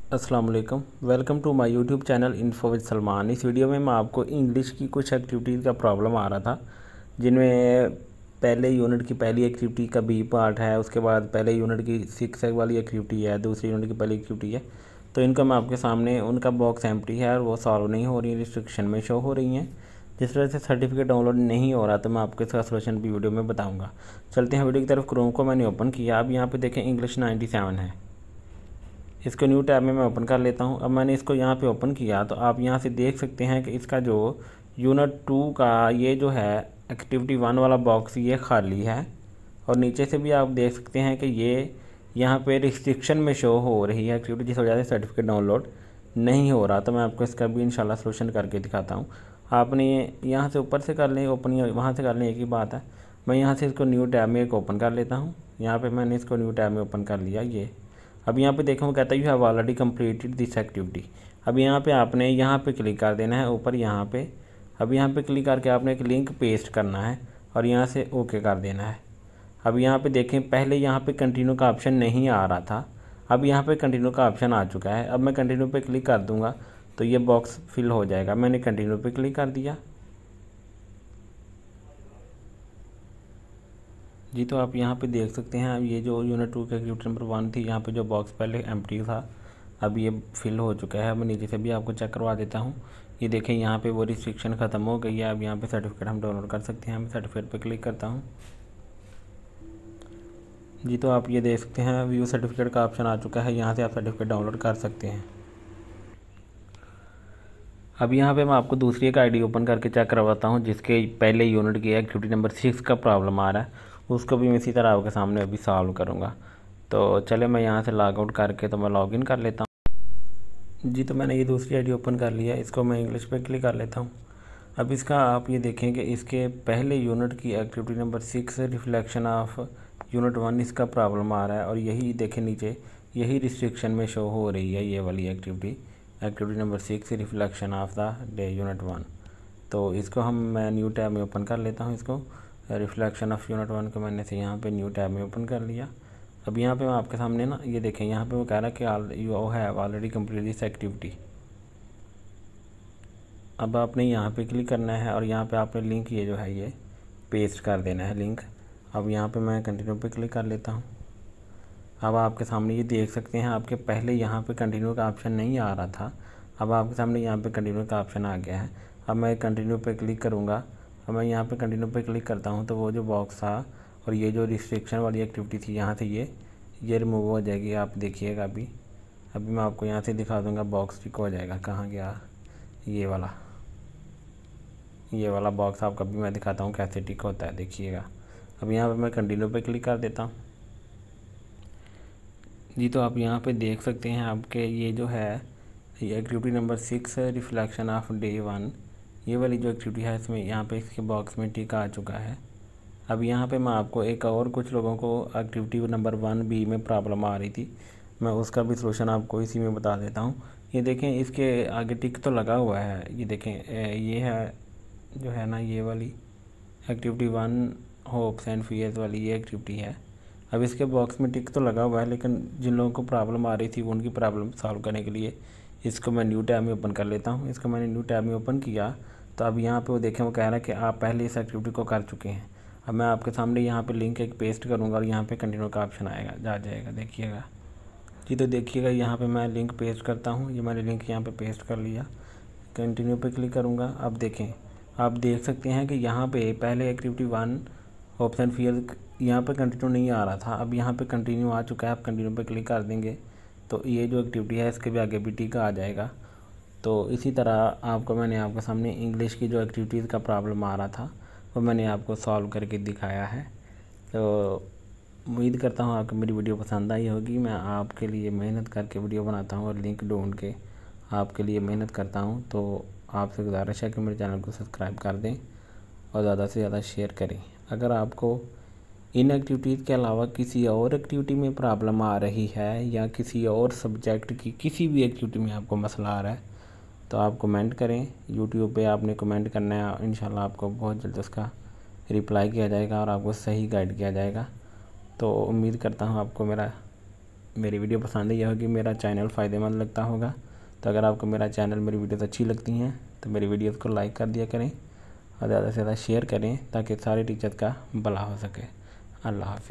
अस्सलाम वालेकुम। Welcome to my YouTube channel info with Salman. इस वीडियो में मैं आपको इंग्लिश की कुछ एक्टिविटीज़ का प्रॉब्लम आ रहा था, जिनमें पहले यूनिट की पहली एक्टिविटी का बी पार्ट है, उसके बाद पहले यूनिट की 6 वाली एक्टिविटी है, दूसरी यूनिट की पहली एक्टिविटी है। तो इनका मैं आपके सामने, उनका बॉक्स एम्प्टी है और वो सॉल्व नहीं हो रही, रिस्ट्रिक्शन में शो हो रही हैं, जिस वजह से सर्टिफिकेट डाउनलोड नहीं हो रहा। तो मैं आपको इसका सोल्यूशन भी वीडियो में बताऊँगा। चलते हैं वीडियो की तरफ। क्रोम को मैंने ओपन किया। अब यहाँ पर देखें इंग्लिश 97 है। इसको न्यू टैब में मैं ओपन कर लेता हूं। अब मैंने इसको यहाँ पे ओपन किया तो आप यहाँ से देख सकते हैं कि इसका जो यूनिट 2 का ये जो है एक्टिविटी 1 वाला बॉक्स ये खाली है, और नीचे से भी आप देख सकते हैं कि ये यहाँ पे रिस्ट्रिक्शन में शो हो रही है एक्टिविटी, जिस वजह से सर्टिफिकेट डाउनलोड नहीं हो रहा। तो मैं आपको इसका भी इंशाल्लाह सोल्यूशन करके दिखाता हूँ। आपने यहाँ से ऊपर से कर लें ओपन, वहाँ से कर लें, एक ही बात है। मैं यहाँ से इसको न्यू टैब में एक ओपन कर लेता हूँ। यहाँ पर मैंने इसको न्यू टैब में ओपन कर लिया। ये अब यहाँ पे देखो, वो कहता है you have already completed this activity. अब यहाँ पे आपने यहाँ पे क्लिक कर देना है ऊपर यहाँ पे। अब यहाँ पे क्लिक करके आपने एक लिंक पेस्ट करना है और यहाँ से ओके कर देना है। अब यहाँ पे देखें, पहले यहाँ पे कंटिन्यू का ऑप्शन नहीं आ रहा था, अब यहाँ पे कंटिन्यू का ऑप्शन आ चुका है। अब मैं कंटिन्यू पे क्लिक कर दूँगा तो ये बॉक्स फिल हो जाएगा। मैंने कंटिन्यू पे क्लिक कर दिया जी। तो आप यहाँ पे देख सकते हैं, अब ये जो यूनिट 2 की एक्टिविटी नंबर 1 थी, यहाँ पे जो बॉक्स पहले एम्प्टी था, अब ये फिल हो चुका है। अब मैं नीचे से भी आपको चेक करवा देता हूँ। ये देखें, यहाँ पे वो रिस्ट्रिक्शन ख़त्म हो गई है। अब यहाँ पे सर्टिफिकेट हम डाउनलोड कर सकते हैं। मैं सर्टिफिकेट पे क्लिक करता हूँ जी। तो आप ये देख सकते हैं, व्यू सर्टिफिकेट का ऑप्शन आ चुका है। यहाँ से आप सर्टिफिकेट डाउनलोड कर सकते हैं। अब यहाँ पे मैं आपको दूसरी एक आईडी ओपन करके चेक करवाता हूँ, जिसके पहले यूनिट की एक्टिविटी नंबर 6 का प्रॉब्लम आ रहा है। उसको भी मैं इसी तरह आपके सामने अभी सॉल्व करूँगा। तो चले, मैं यहाँ से लॉग आउट करके तो मैं लॉगिन कर लेता हूँ जी। तो मैंने ये दूसरी आईडी ओपन कर लिया। इसको मैं इंग्लिश पे क्लिक कर लेता हूँ। अब इसका आप ये देखें कि इसके पहले यूनिट की activity number 6 reflection of unit 1, इसका प्रॉब्लम आ रहा है। और यही देखें नीचे, यही रिस्ट्रिक्शन में शो हो रही है, ये वाली activity number 6 reflection of the day unit 1। तो इसको मैं न्यू टैब में ओपन कर लेता हूँ। इसको रिफ्लेक्शन ऑफ यूनिट 1 को मैंने से यहाँ पे न्यू टैब में ओपन कर लिया। अब यहाँ पे मैं आपके सामने ना, ये देखें, यहाँ पे वो कह रहा है कि you have already complete this activity. अब आपने यहाँ पे क्लिक करना है और यहाँ पे आपने लिंक ये जो है ये पेस्ट कर देना है लिंक। अब यहाँ पे मैं कंटिन्यू पे क्लिक कर लेता हूँ। अब आपके सामने ये देख सकते हैं, आपके पहले यहाँ पे कंटिन्यू का ऑप्शन नहीं आ रहा था, अब आपके सामने यहाँ पे कंटिन्यू का ऑप्शन आ गया है। अब मैं कंटिन्यू पे क्लिक करूँगा। अब मैं यहाँ पे कंटिन्यू पे क्लिक करता हूँ तो वो जो बॉक्स था और ये जो रिस्ट्रिक्शन वाली एक्टिविटी थी, यहाँ से ये रिमूव हो जाएगी। आप देखिएगा, अभी मैं आपको यहाँ से दिखा दूँगा, बॉक्स टिक हो जाएगा। कहाँ गया ये वाला बॉक्स आपको अभी मैं दिखाता हूँ कैसे टिक होता है, देखिएगा। अब यहाँ पे मैं कंटिन्यू पे क्लिक कर देता हूँ जी। तो आप यहाँ पे देख सकते हैं, आपके ये जो है ये activity number 6 reflection of day 1, ये वाली जो एक्टिविटी है, इसमें यहाँ पे इसके बॉक्स में टिक आ चुका है। अब यहाँ पे मैं आपको एक और कुछ लोगों को एक्टिविटी नंबर 1B में प्रॉब्लम आ रही थी, मैं उसका भी सोल्यूशन आपको इसी में बता देता हूँ। ये देखें, इसके आगे टिक तो लगा हुआ है। ये देखें, ये है जो है ना, ये वाली एक्टिविटी 1 होप्स एंड फियर्स वाली ये एक्टिविटी है। अब इसके बॉक्स में टिक तो लगा हुआ है, लेकिन जिन लोगों को प्रॉब्लम आ रही थी वो उनकी प्रॉब्लम सॉल्व करने के लिए इसको मैं न्यू टैब में ओपन कर लेता हूँ। इसको मैंने न्यू टैब में ओपन किया तो अब यहाँ पे वो देखें, वो कह रहा है कि आप पहले इस एक्टिविटी को कर चुके हैं। अब मैं आपके सामने यहाँ पे लिंक एक पेस्ट करूँगा और यहाँ पे कंटिन्यू का ऑप्शन आएगा, जा जाएगा, देखिएगा जी। तो देखिएगा, यहाँ पे मैं लिंक पेस्ट करता हूँ। ये मैंने लिंक यहाँ पे पेस्ट कर लिया। कंटिन्यू पे क्लिक करूँगा। अब देखें, आप देख सकते हैं कि यहाँ पे पहले एक्टिविटी 1 ऑप्शन फियर, यहाँ पे कंटिन्यू नहीं आ रहा था, अब यहाँ पे कंटिन्यू आ चुका है। आप कंटिन्यू पे क्लिक कर देंगे तो ये जो एक्टिविटी है इसके भी आगे भी टिक आ जाएगा। तो इसी तरह मैंने आपके सामने इंग्लिश की जो एक्टिविटीज़ का प्रॉब्लम आ रहा था वो मैंने आपको सॉल्व करके दिखाया है। तो उम्मीद करता हूँ आपको मेरी वीडियो पसंद आई होगी। मैं आपके लिए मेहनत करके वीडियो बनाता हूँ और लिंक ढूंढ के आपके लिए मेहनत करता हूँ। तो आपसे गुजारिश है कि मेरे चैनल को सब्सक्राइब कर दें और ज़्यादा से ज़्यादा शेयर करें। अगर आपको इन एक्टिविटीज़ के अलावा किसी और एक्टिविटी में प्रॉब्लम आ रही है या किसी और सब्जेक्ट की किसी भी एक्टिविटी में आपको मसला आ रहा है तो आप कमेंट करें। यूट्यूब पे आपने कमेंट करना है, इंशाल्लाह आपको बहुत जल्द उसका रिप्लाई किया जाएगा और आपको सही गाइड किया जाएगा। तो उम्मीद करता हूँ आपको मेरा मेरी वीडियो पसंद आई होगी, मेरा चैनल फ़ायदेमंद लगता होगा। तो अगर आपको मेरा चैनल, मेरी वीडियोस अच्छी लगती हैं तो मेरी वीडियोस को लाइक कर दिया करें और ज़्यादा से ज़्यादा शेयर करें ताकि सारे टीचर्स का भला हो सके। अल्लाह हाफ़िज़।